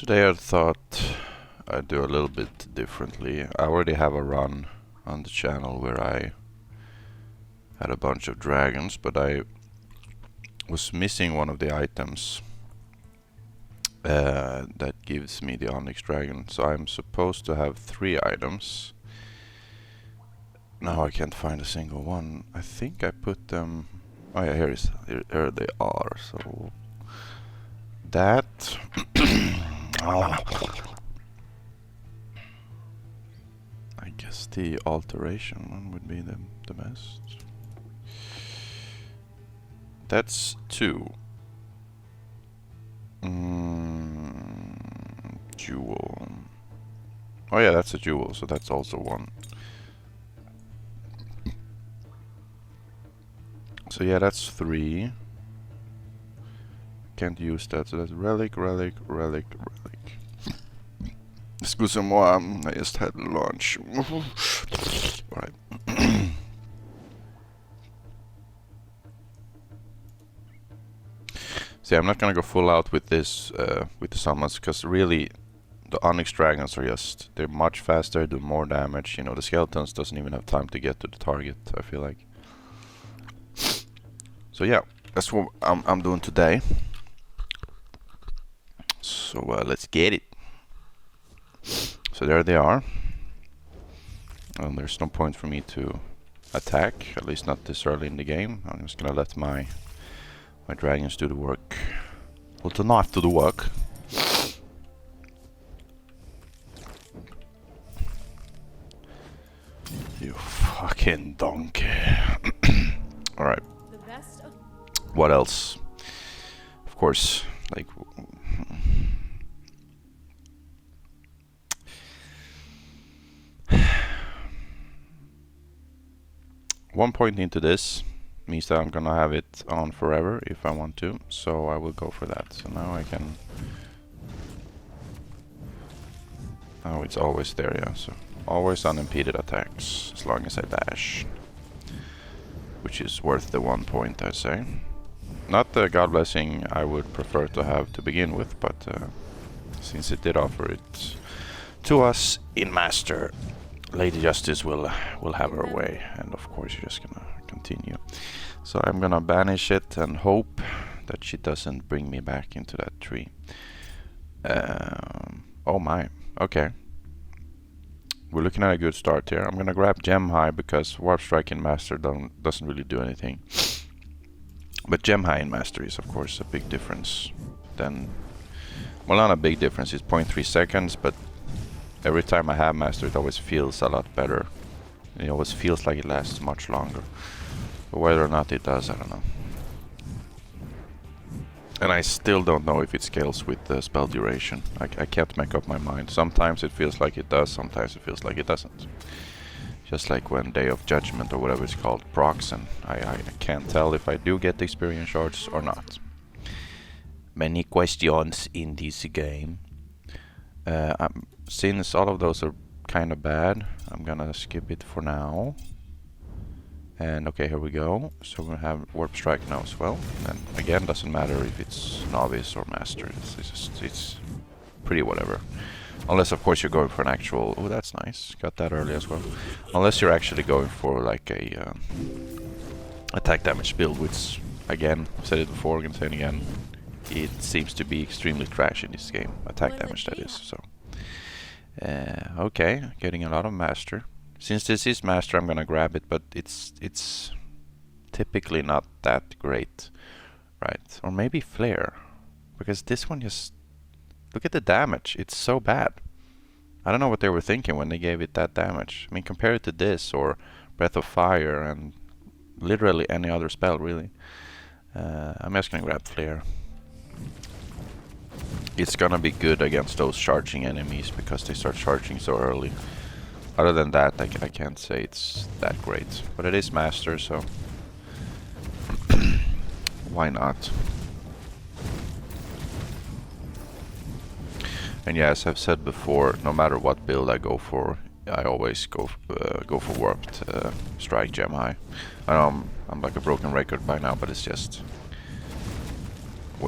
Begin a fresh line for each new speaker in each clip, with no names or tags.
Today I thought I'd do a little bit differently. I already have a run on the channel where I had a bunch of dragons, but I was missing one of the items that gives me the Onyx Dragon. So I'm supposed to have 3 items. Now I can't find a single one. I think I put them... Oh yeah, here they are. So that... I guess the alteration one would be the best. That's 2. Jewel. Oh yeah, that's a jewel, so that's also 1. So yeah, that's 3. Can't use that, so that's relic. Excuse me, I just had lunch. Alright. See, I'm not gonna go full out with this, with the summons, because really, the Onyx Dragons are just, they're much faster, do more damage. You know, the Skeletons doesn't even have time to get to the target, I feel like. So yeah, that's what I'm doing today. So let's get it. So there they are. And there's no point for me to attack, at least not this early in the game. I'm just gonna let my dragons do the work. Put the knife to the work. You fucking donkey. Alright. What else? Of course, like... One point into this means that I'm gonna have it on forever if I want to, so I will go for that. So now I can... Oh, it's always there, yeah, so always unimpeded attacks as long as I dash, which is worth the 1 point, I say. Not the God Blessing I would prefer to have to begin with, but since it did offer it to us in Master, Lady Justice will have her way, and of course you're just gonna continue. So I'm gonna banish it and hope that she doesn't bring me back into that tree. Oh my, okay. We're looking at a good start here. I'm gonna grab Gem High because Warp Strike in Master doesn't really do anything. But Gem High in Master is of course a big difference. Then, well, not a big difference, it's 0.3 seconds, but every time I have Master it always feels a lot better. It always feels like it lasts much longer. But whether or not it does, I don't know. And I still don't know if it scales with the spell duration. I can't make up my mind. Sometimes it feels like it does, sometimes it feels like it doesn't. Just like when Day of Judgment or whatever it's called procs, and I can't tell if I do get the experience shards or not. Many questions in this game. Since all of those are kind of bad, I'm gonna skip it for now. And okay, here we go. So we're gonna have Warp Strike now as well. And again, doesn't matter if it's Novice or Master. It's pretty whatever. Unless of course you're going for an actual... Oh, that's nice. Got that early as well. Unless you're actually going for like a attack damage build, which again, I've said it before, I'm gonna say it again. It seems to be extremely trash in this game. Attack damage, that is. So, okay, getting a lot of Master. Since this is Master, I'm gonna grab it, but it's typically not that great, right? Or maybe Flare, because this one just look at the damage. It's so bad. I don't know what they were thinking when they gave it that damage. I mean, compare it to this or Breath of Fire and literally any other spell, really. I'm just gonna grab Flare. It's gonna be good against those charging enemies because they start charging so early. Other than that, I can't say it's that great. But it is Master, so why not? And yeah, as I've said before, no matter what build I go for, I always go for Warped Strike Gem High. I know I'm like a broken record by now, but it's just...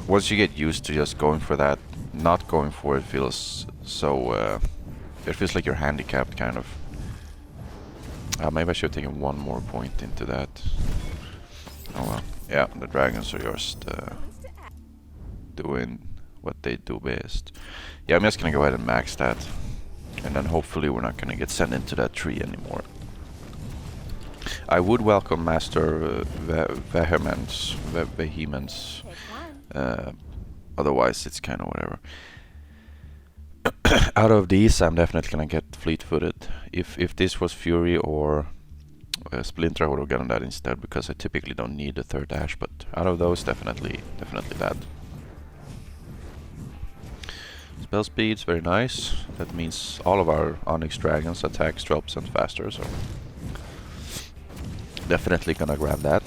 once you get used to just going for that not going for it feels so... it feels like you're handicapped, kind of. Maybe I should have taken one more point into that. Oh well. Yeah, the dragons are just doing what they do best. Yeah, I'm just gonna go ahead and max that. And then hopefully we're not gonna get sent into that tree anymore. I would welcome Master Vehemence. Otherwise it's kind of whatever. Out of these I'm definitely gonna get fleet-footed. If this was Fury or Splinter I would have gotten that instead, because I typically don't need the third dash, but out of those definitely that. Spell speed's very nice. That means all of our Onyx Dragons attacks 12% faster, so definitely gonna grab that.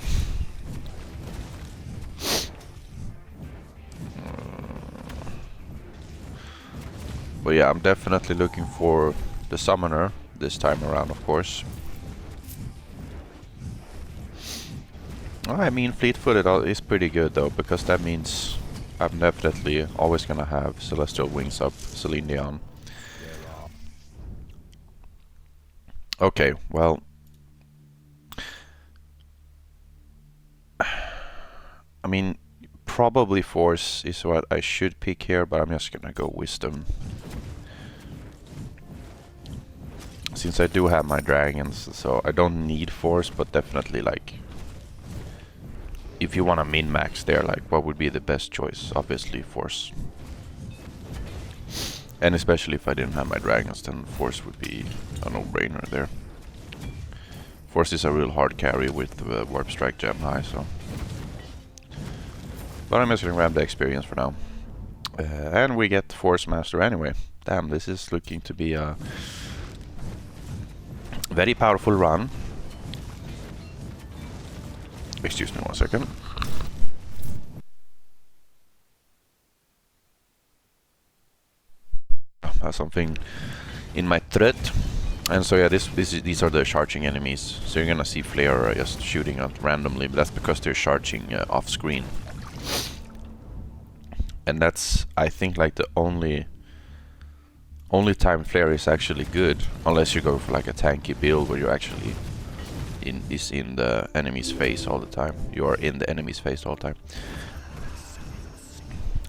But yeah, I'm definitely looking for the Summoner this time around, of course. I mean, fleet-footed is pretty good though, because that means I'm definitely always gonna have Celestial Wings up, Celine Dion. Okay, well... I mean, probably Force is what I should pick here, but I'm just gonna go Wisdom. Since I do have my dragons, so I don't need Force, but definitely like... if you want to min-max there, like what would be the best choice? Obviously Force. And especially if I didn't have my dragons, then Force would be a no-brainer there. Force is a real hard carry with Warp Strike Gem High, so... But I'm just gonna grab the experience for now. And we get Force Master anyway. Damn, this is looking to be a very powerful run. Excuse me 1 second. I have something in my throat. And so yeah, these are the charging enemies. So you're gonna see Flare just shooting out randomly, but that's because they're charging off screen. And that's, I think, like the only time Flare is actually good, unless you go for like a tanky build where you're actually in the enemy's face all the time. You are in the enemy's face all the time.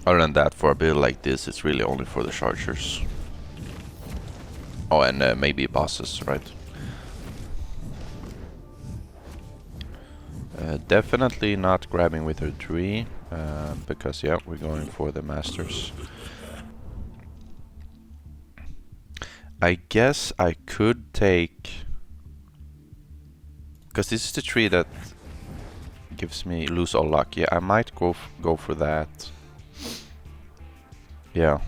Other than that, for a build like this, it's really only for the chargers. Oh, and maybe bosses, right? Definitely not grabbing with her tree, because yeah, we're going for the masters. I guess I could take, because this is the tree that gives me lose all luck. Yeah, I might go for that. Yeah.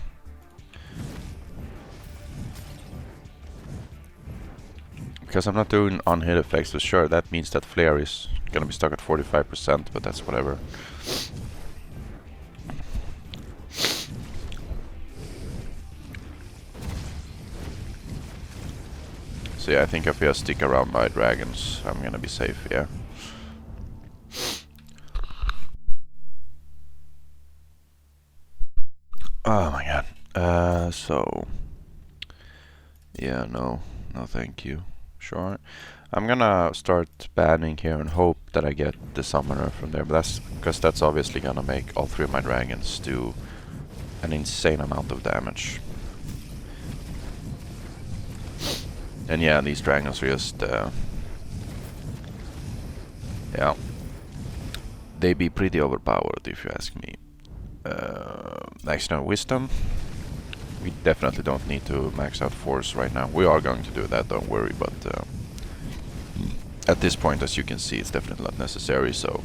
Because I'm not doing on-hit effects, so sure, that means that Flare is gonna be stuck at 45%, but that's whatever. So yeah, I think if I just stick around my dragons, I'm gonna be safe, yeah. Oh my god. So... yeah, no thank you. Sure. I'm gonna start banning here and hope that I get the summoner from there, but that's because that's obviously gonna make all three of my dragons do an insane amount of damage. And yeah, these dragons are just yeah, they be pretty overpowered if you ask me. Next, no wisdom. We definitely don't need to max out Force right now. We are going to do that, don't worry, but at this point, as you can see, it's definitely not necessary, so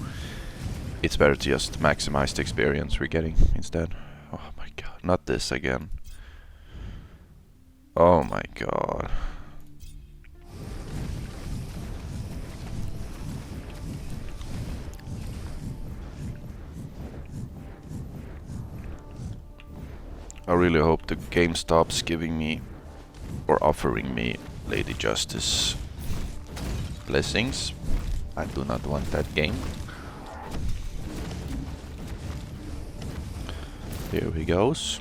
it's better to just maximize the experience we're getting instead. Oh my god, not this again. Oh my god. I really hope the game stops giving me or offering me Lady Justice blessings. I do not want that game. Here he goes.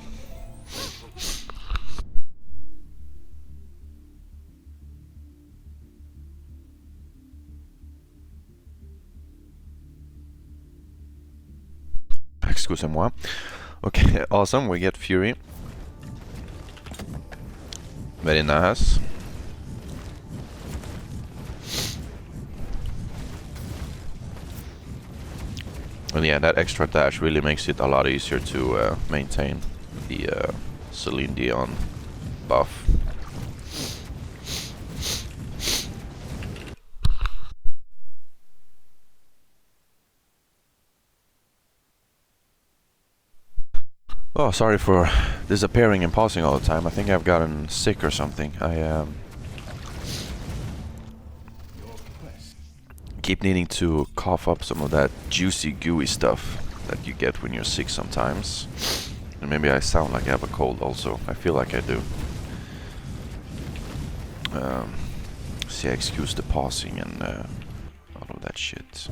Excusez-moi. Okay, awesome. We get Fury. Very nice. Well, yeah, that extra dash really makes it a lot easier to maintain the Celine Dion buff. Oh, sorry for disappearing and pausing all the time. I think I've gotten sick or something. I keep needing to cough up some of that juicy, gooey stuff that you get when you're sick sometimes. And maybe I sound like I have a cold also. I feel like I do. See, I excuse the pausing and all of that shit.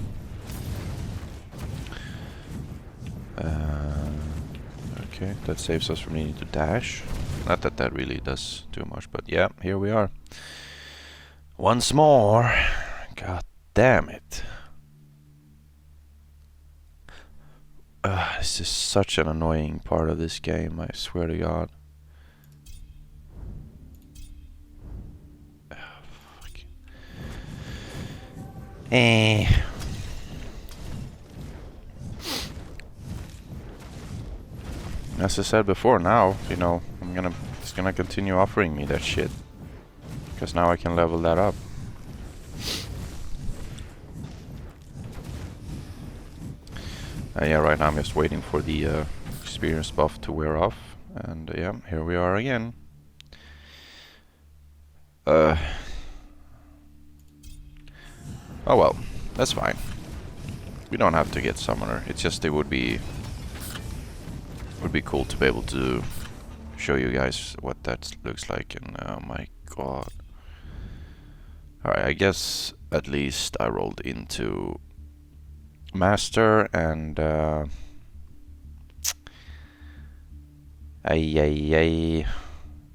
Okay, that saves us from needing to dash. Not that that really does too much, but yeah, here we are. Once more. God damn it. This is such an annoying part of this game, I swear to God. Fuck. As I said before, now, you know, it's gonna continue offering me that shit. Because now I can level that up. Yeah, right now I'm just waiting for the experience buff to wear off. And yeah, here we are again. Oh well, that's fine. We don't have to get Summoner. It's just it would be cool to be able to show you guys what that looks like. And oh my god. Alright, I guess at least I rolled into Master and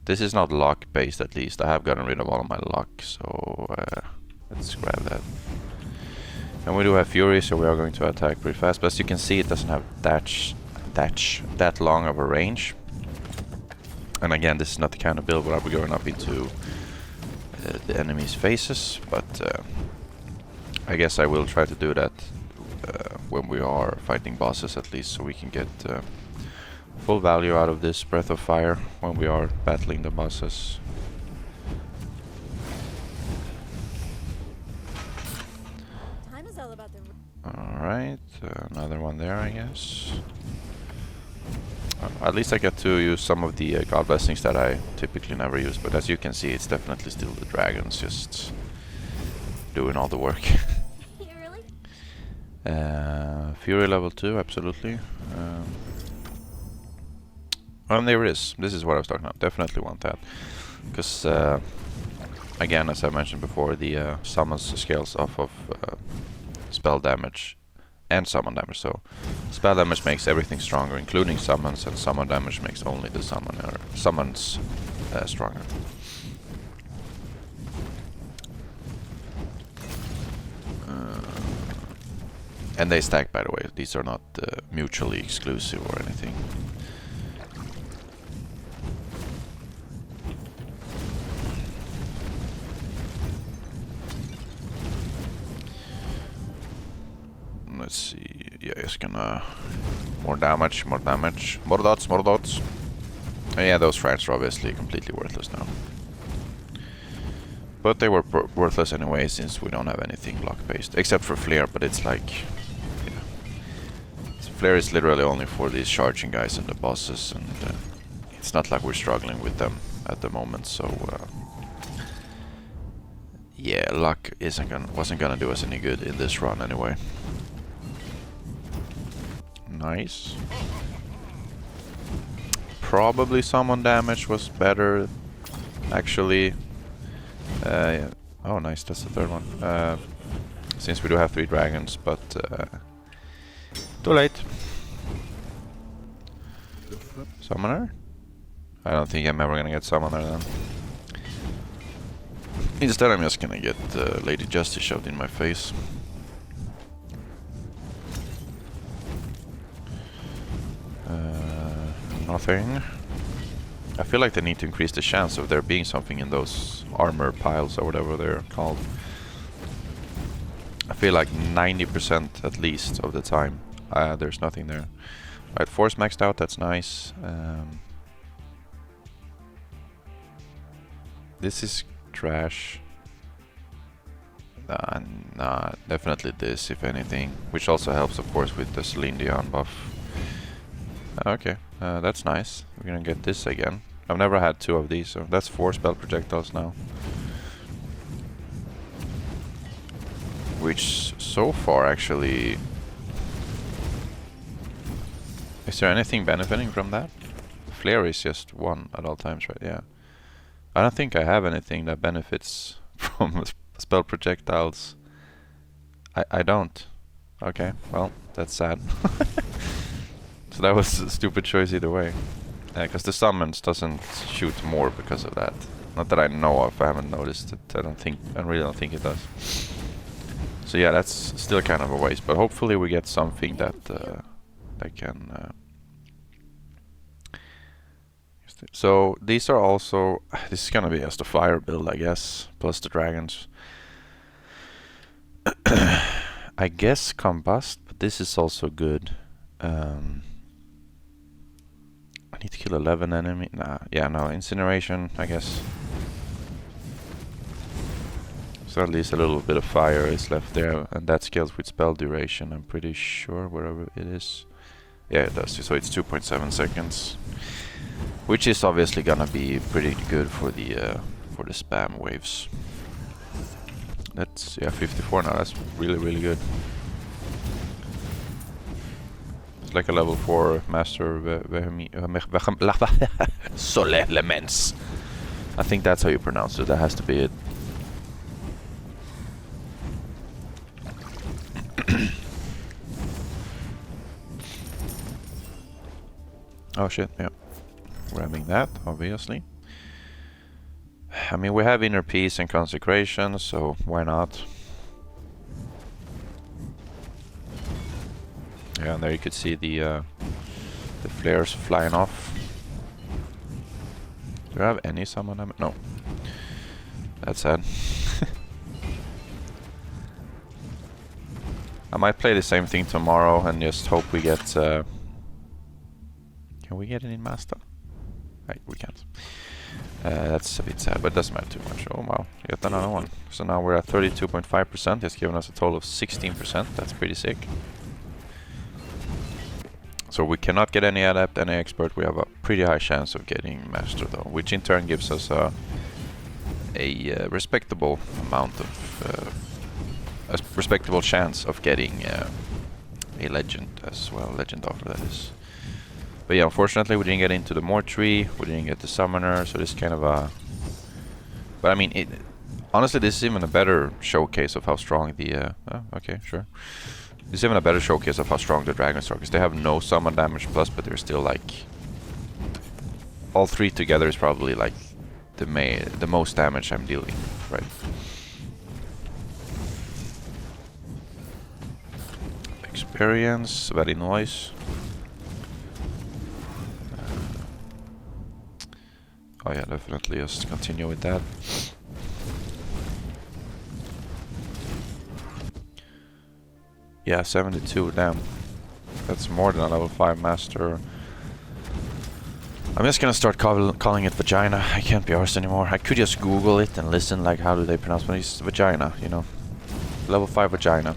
this is not luck based, at least. I have gotten rid of all of my luck, so let's grab that. And we do have Fury, so we are going to attack pretty fast. But as you can see, it doesn't have that long of a range. And again, this is not the kind of build where I'll be going up into the enemy's faces, but I guess I will try to do that when we are fighting bosses, at least, so we can get full value out of this Breath of Fire when we are battling the bosses. Alright, another one there, I guess. At least I get to use some of the God Blessings that I typically never use, but as you can see, it's definitely still the dragons just doing all the work. Fury level 2, absolutely. And there is. This is what I was talking about. Definitely want that. Because, again, as I mentioned before, the summons scales off of spell damage and summon damage. So, spell damage makes everything stronger, including summons, and summon damage makes only the summons stronger. And they stack, by the way. These are not mutually exclusive or anything. Let's see. Yeah, it's gonna... More damage, more damage. More dots, more dots. And yeah, those frags are obviously completely worthless now. But they were worthless anyway, since we don't have anything luck-based. Except for Flare, but it's like... Flare is literally only for these charging guys and the bosses, and it's not like we're struggling with them at the moment, so yeah, luck wasn't gonna do us any good in this run anyway. Nice. Probably summon damage was better, actually. Yeah. Oh, nice, that's the third one. Since we do have 3 dragons, but too late. Summoner? I don't think I'm ever gonna get Summoner then. Instead I'm just gonna get Lady Justice shoved in my face. Nothing. I feel like they need to increase the chance of there being something in those armor piles or whatever they're called. I feel like 90% at least of the time there's nothing there. Right, force maxed out, that's nice. This is trash. Nah, definitely this, if anything. Which also helps, of course, with the Celine Dion buff. Okay, that's nice. We're gonna get this again. I've never had 2 of these, so that's 4 spell projectiles now. Which, so far, actually... Is there anything benefiting from that? Flare is just 1 at all times, right? Yeah. I don't think I have anything that benefits from spell projectiles. I don't. Okay, well, that's sad. So that was a stupid choice either way. Because the summons doesn't shoot more because of that. Not that I know of, I haven't noticed it. I really don't think it does. So yeah, that's still kind of a waste, but hopefully we get something that can... So these are also... This is gonna be just a fire build, I guess, plus the dragons. I guess combust, but this is also good. I need to kill 11 enemy. Nah, yeah, no, incineration, I guess. So at least a little bit of fire is left there, and that scales with spell duration, I'm pretty sure, wherever it is. Yeah, it does, so it's 2.7 seconds. Which is obviously gonna be pretty good for the spam waves. That's, yeah, 54 now, that's really, really good. It's like a level 4 master Solemens. I think that's how you pronounce it, that has to be it. Oh shit, yeah. Grabbing that, obviously. I mean, we have Inner Peace and Consecration, so why not? Yeah, and there you could see the flares flying off. Do I have any summon them? No. That's sad. I might play the same thing tomorrow and just hope we get... Can we get it in Master? Right, we can't. That's a bit sad, but it doesn't matter too much. Oh wow, yet another one. So now we're at 32.5%. It's given us a total of 16%. That's pretty sick. So we cannot get any Adept, any Expert. We have a pretty high chance of getting Master though, which in turn gives us a respectable amount of... a respectable chance of getting a Legend as well. Legend offer, that is. But yeah, unfortunately we didn't get into the Mortuary, we didn't get the Summoner, so this is kind of a... But I mean, honestly this is even a better showcase of how strong the... oh, okay, sure. This is even a better showcase of how strong the Dragons are, because they have no summon damage plus, but they're still like... All 3 together is probably like the most damage I'm dealing, right? Experience, very nice. Oh yeah, definitely just continue with that. Yeah, 72, damn. That's more than a level 5 master. I'm just gonna start calling it vagina. I can't be arsed anymore. I could just Google it and listen, like, how do they pronounce it? It's vagina, you know. Level 5 vagina.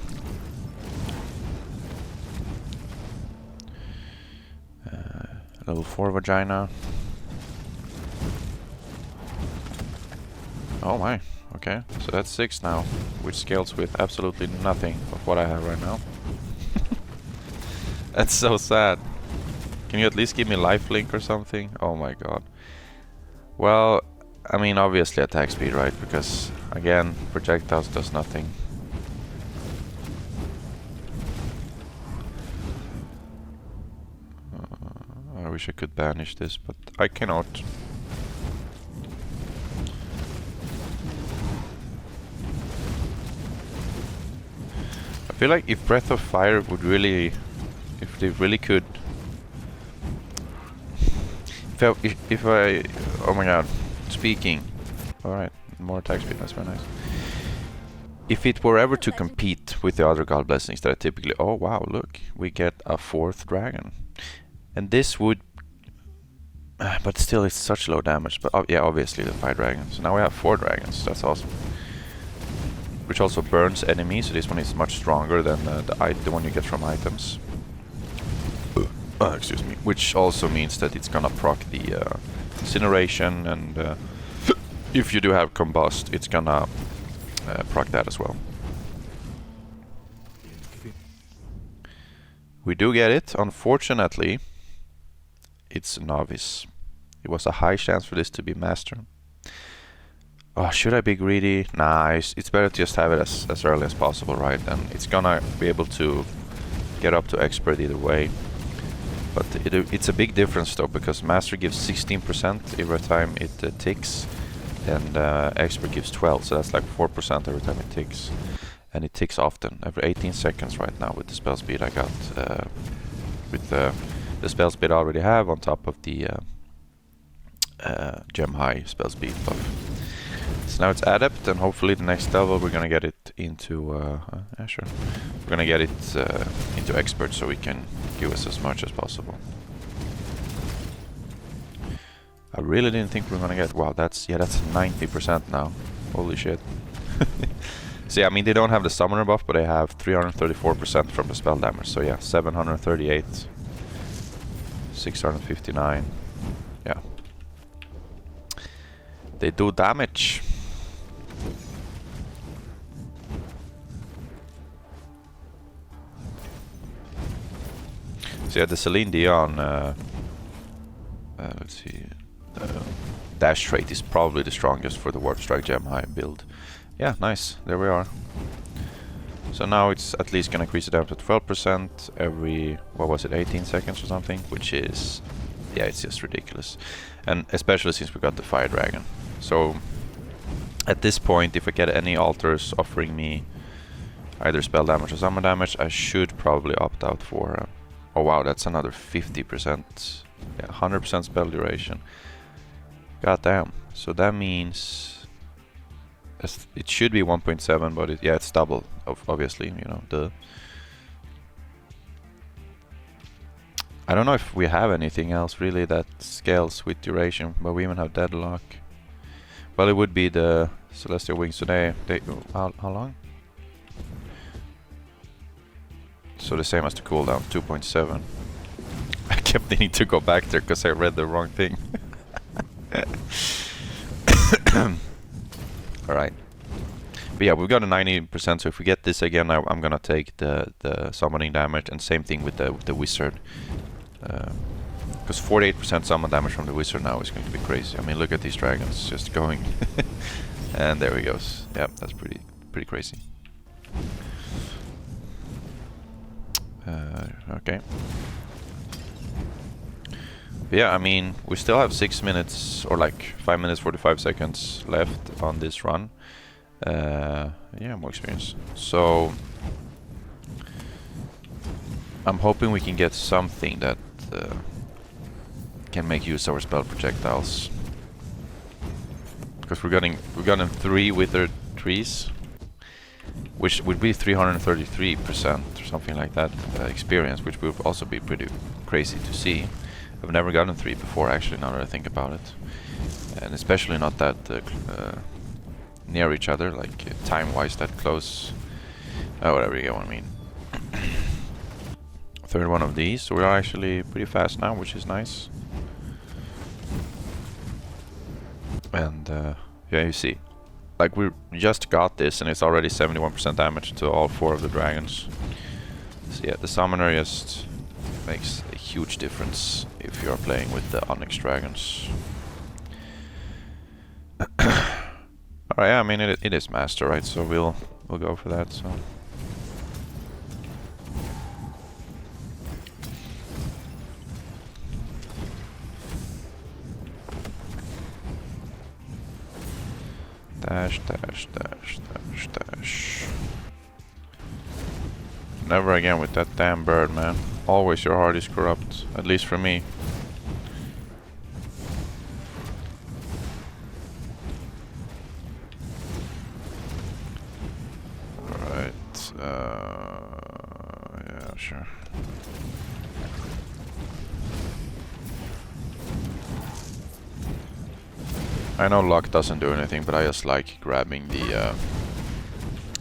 Level 4 vagina. Oh my, okay, so that's 6 now, which scales with absolutely nothing of what I have right now. That's so sad. Can you at least give me lifelink or something? Oh my god. Well, I mean, obviously attack speed, right? Because, again, projectiles does nothing. I wish I could banish this, but I cannot. I feel like if Breath of Fire would really... If they really could... if I oh my god, speaking. All right, more attack speed. That's very nice. If it were ever to compete with the other God Blessings that I typically... Oh wow, look, we get a 4th dragon. And this would... but still, it's such low damage. But yeah, obviously the 5 dragons. So now we have 4 dragons, that's awesome. Which also burns enemies, so this one is much stronger than the one you get from items. Excuse me. Which also means that it's gonna proc the incineration, and if you do have combust, it's gonna proc that as well. We do get it. Unfortunately, it's novice. It was a high chance for this to be master. Oh, should I be greedy? Nah, it's better to just have it as early as possible, right? And it's gonna be able to get up to expert either way. But it's a big difference though, because master gives 16% every time it ticks, and expert gives 12, so that's like 4% every time it ticks. And it ticks often, every 18 seconds right now with the spell speed I got, with the spell speed I already have on top of the gem high spell speed buff. So now it's adept, and hopefully the next level we're gonna get it into yeah, sure. We're gonna get it into expert, so we can give us as much as possible. I really didn't think we were gonna get... Wow, that's 90% now. Holy shit. So yeah, I mean, they don't have the summoner buff, but they have 334% from the spell damage. So yeah, 738, 659. Yeah, they do damage. So yeah, the Celine Dion, let's see, dash trait is probably the strongest for the Warp Strike Gem High build. Yeah, nice, there we are. So now it's at least gonna increase it down to 12% every, what was it, 18 seconds or something, which is, yeah, it's just ridiculous. And especially since we got the Fire Dragon. So at this point, if I get any altars offering me either spell damage or summon damage, I should probably opt out for... oh wow, that's another 50%. Yeah, 100% spell duration. God damn. So that means... it should be 1.7, but yeah, it's double, obviously, you know, I don't know if we have anything else really that scales with duration, but we even have Deadlock. Well, it would be the Celestial Wings today. How long? So the same as the cooldown, 2.7. I kept needing to go back there because I read the wrong thing. Alright. But yeah, we've got a 90%, so if we get this again, I'm gonna take the summoning damage, and same thing with the wizard. Because 48% summon damage from the wizard now is going to be crazy. I mean, look at these dragons just going. And there he goes. Yeah, that's pretty crazy. Okay. But yeah, I mean, we still have 6 minutes, or like 5 minutes 45 seconds left on this run. Yeah, more experience. So I'm hoping we can get something that can make use of our spell projectiles. Because we're getting 3 withered trees, which would be 333% or something like that experience, which would also be pretty crazy to see. I've never gotten 3 before, actually, now that I think about it. And especially not that near each other, like time-wise that close. Whatever, you get what I mean. Third one of these, so we are actually pretty fast now, which is nice. And yeah, you see, like we just got this and it's already 71% damage to all 4 of the dragons. So yeah, the summoner just makes a huge difference if you are playing with the Onyx dragons. Alright, yeah, I mean it is master, right? So we'll go for that. So dash, dash, dash, dash, dash. Never again with that damn bird, man. Always your heart is corrupt, at least for me. sure. I know luck doesn't do anything, but I just like grabbing the...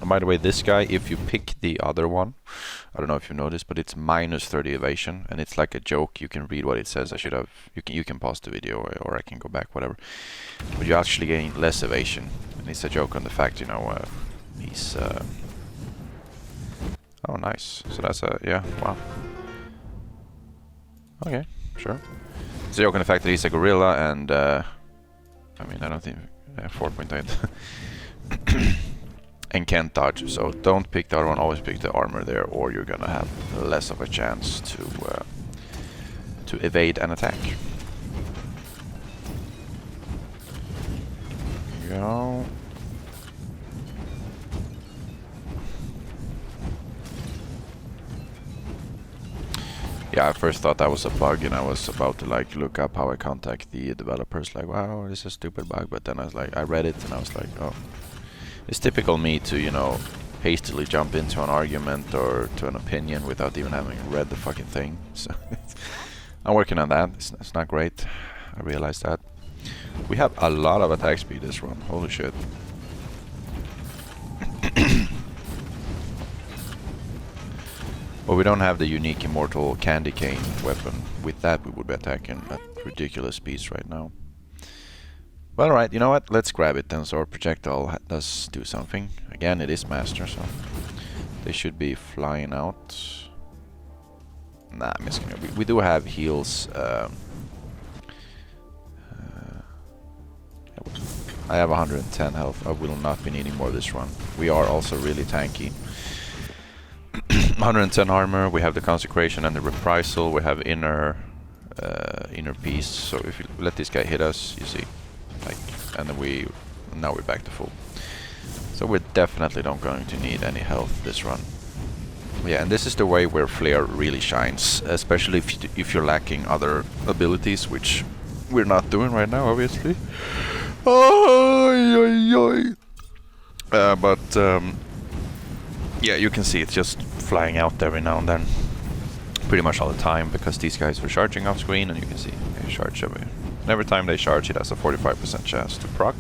And by the way, this guy, if you pick the other one, I don't know if you noticed, but it's minus 30 evasion, and it's like a joke. You can read what it says. I should have... You can pause the video, or I can go back, whatever. But you actually gain less evasion, and it's a joke on the fact, you know, he's... Oh, nice. So that's a... Yeah, wow. Okay, sure. It's a joke on the fact that he's a gorilla, and... I mean, I don't think... 4.8. And can't dodge, so don't pick the other one, always pick the armor there, or you're gonna have less of a chance to evade an attack. There you go. Yeah, I first thought that was a bug, and I was about to like look up how I contact the developers, like, wow, this is a stupid bug, but then I was like, I read it and I was like, oh. It's typical me to, you know, hastily jump into an argument or to an opinion without even having read the fucking thing. So I'm working on that. It's not great. I realize that. We have a lot of attack speed this run. Holy shit. But we don't have the unique immortal candy cane weapon. With that we would be attacking at ridiculous speeds right now. Well, alright, you know what? Let's grab it then, so our projectile does do something. Again, it is master, so they should be flying out. Nah, I'm just gonna... We do have heals. I have 110 health. I will not be needing more this run. We are also really tanky. 110 armor, we have the consecration and the reprisal, we have inner piece, so if you let this guy hit us, you see, like, and then now we're back to full. So we're definitely not going to need any health this run. Yeah, and this is the way where Flare really shines, especially if you're lacking other abilities, which we're not doing right now, obviously. Yeah, you can see it's just flying out every now and then, pretty much all the time, because these guys are charging off screen, and you can see they charge every time they charge. It has a 45% chance to proc.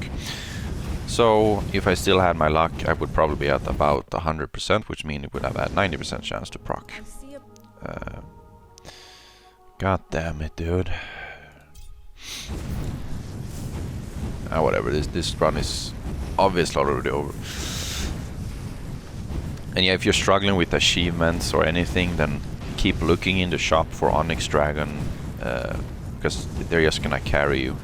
So if I still had my luck, I would probably be at about 100%, which means it would have had 90% chance to proc. God damn it, dude. Whatever, this run is obviously already over. And yeah, if you're struggling with achievements or anything, then keep looking in the shop for Onyx Dragon, because they're just gonna carry you.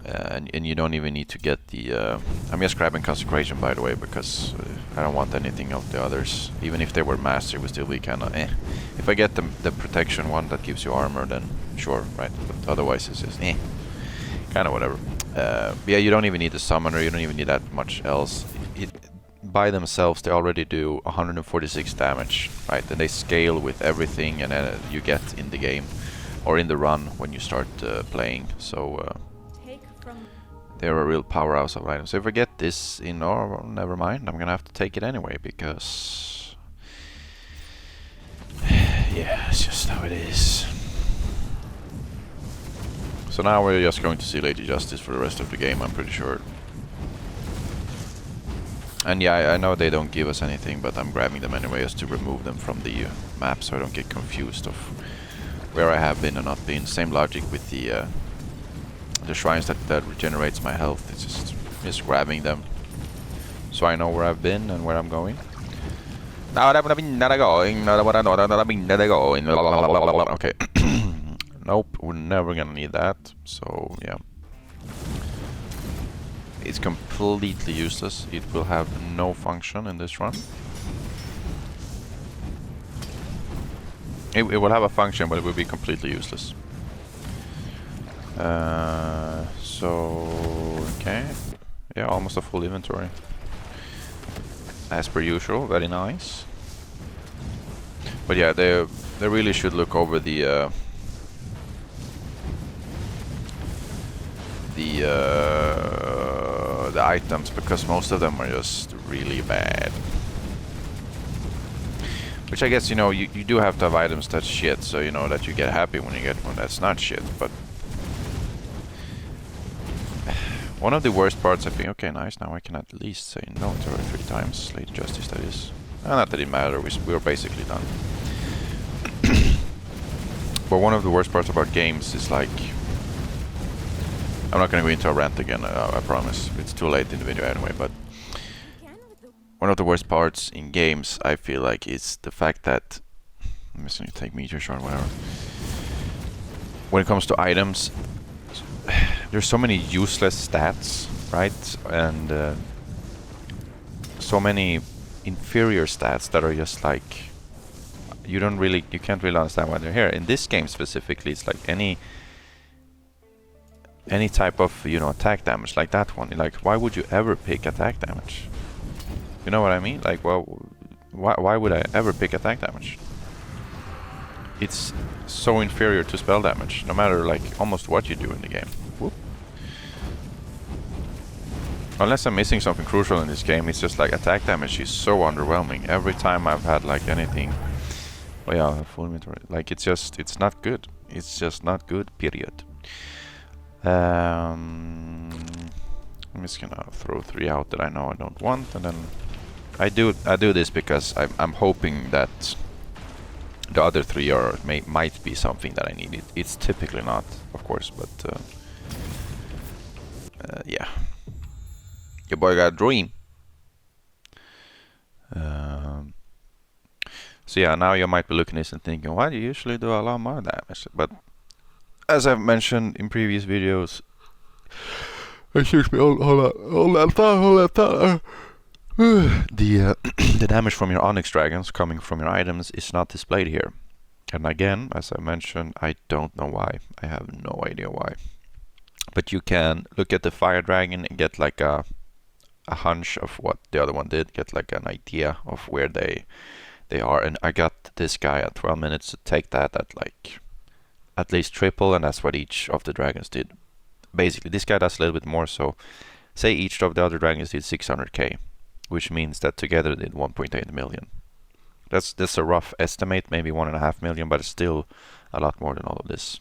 And you don't even need to get the... I'm just grabbing Consecration, by the way, because I don't want anything of the others. Even if they were master, it would still be kinda If I get the protection one that gives you armor, then sure, right? But otherwise it's just kinda whatever. Yeah, you don't even need the summoner, you don't even need that much else. By themselves they already do 146 damage, right? And they scale with everything and you get in the game or in the run when you start playing. So they're a real powerhouse of items. So if I get this in, or never mind, I'm gonna have to take it anyway, because yeah, it's just how it is. So now we're just going to see Lady Justice for the rest of the game, I'm pretty sure. And yeah, I know they don't give us anything, but I'm grabbing them anyway just to remove them from the map, so I don't get confused of where I have been and not been. Same logic with the shrines that regenerates my health. It's just grabbing them, so I know where I've been and where I'm going. Okay. Nope, we're never gonna need that. So yeah. It's completely useless. It will have no function in this run. It will have a function, but it will be completely useless. So okay, yeah, almost a full inventory. As per usual, very nice. But yeah, they really should look over the items, because most of them are just really bad. Which I guess, you know, you do have to have items that's shit, so you know that you get happy when you get one that's not shit, but... One of the worst parts, I think, okay, nice, now I can at least say no to her 3 times. Lady Justice, that is. Not that it mattered, we were basically done. But one of the worst parts about games is like... I'm not gonna go into a rant again, I promise. It's too late in the video anyway, but... One of the worst parts in games, I feel like, is the fact that... I'm just gonna take meteor shot, whatever. When it comes to items, there's so many useless stats, right? And so many inferior stats that are just like... You can't really understand why they're here. In this game specifically, it's like any type of, you know, attack damage, like that one. Like, why would you ever pick attack damage? You know what I mean? Like, well, why would I ever pick attack damage? It's so inferior to spell damage, no matter like almost what you do in the game. Whoop. Unless I'm missing something crucial in this game, it's just like attack damage is so underwhelming. Every time I've had like anything, oh yeah, full inventory. Like it's not good. It's just not good. Period. I'm just gonna throw 3 out that I know I don't want, and then I do this because I'm hoping that the other 3 might be something that I need. It's typically not, of course, but yeah. Your boy got a dream. So yeah, now you might be looking at this and thinking, why do you usually do a lot more damage? But as I've mentioned in previous videos, excuse me, hold that thought. The damage from your Onyx Dragons coming from your items is not displayed here. And again, as I mentioned, I don't know why. I have no idea why. But you can look at the Fire Dragon and get like a hunch of what the other one did, get like an idea of where they are. And I got this guy at 12 minutes to take that at like at least triple, and that's what each of the dragons did. Basically, this guy does a little bit more, so say each of the other dragons did 600k, which means that together they did 1.8 million. That's a rough estimate, maybe 1.5 million, but it's still a lot more than all of this.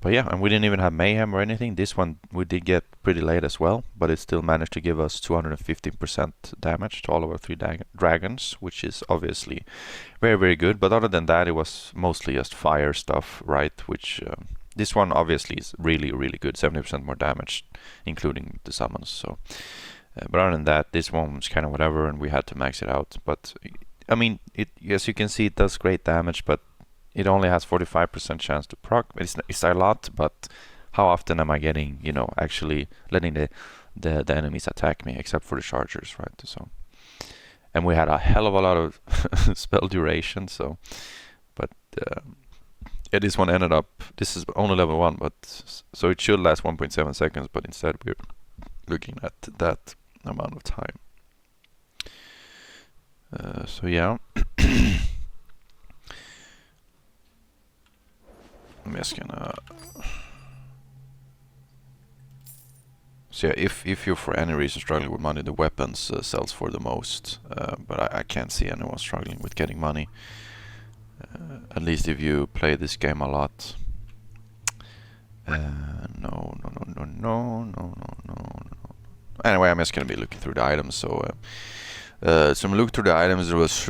But yeah, and we didn't even have Mayhem or anything. This one we did get pretty late as well, but it still managed to give us 215% damage to all of our 3 dragons, which is obviously very, very good. But other than that, it was mostly just fire stuff, right? Which this one obviously is really, really good, 70% more damage, including the summons. So, but other than that, this one was kind of whatever, and we had to max it out. But I mean, as you can see, it does great damage, but it only has 45% chance to proc. It's a lot, but how often am I getting, you know, actually letting the enemies attack me, except for the chargers, right? So, and we had a hell of a lot of spell duration. So, but yeah, this one ended up. This is only level 1, but so it should last 1.7 seconds, but instead we're looking at that amount of time. So yeah. I'm just gonna... So yeah, if you're for any reason struggling with money, the weapons sells for the most. But I can't see anyone struggling with getting money. At least if you play this game a lot. No. Anyway, I'm just gonna be looking through the items. So, so I'm looking through the items. There was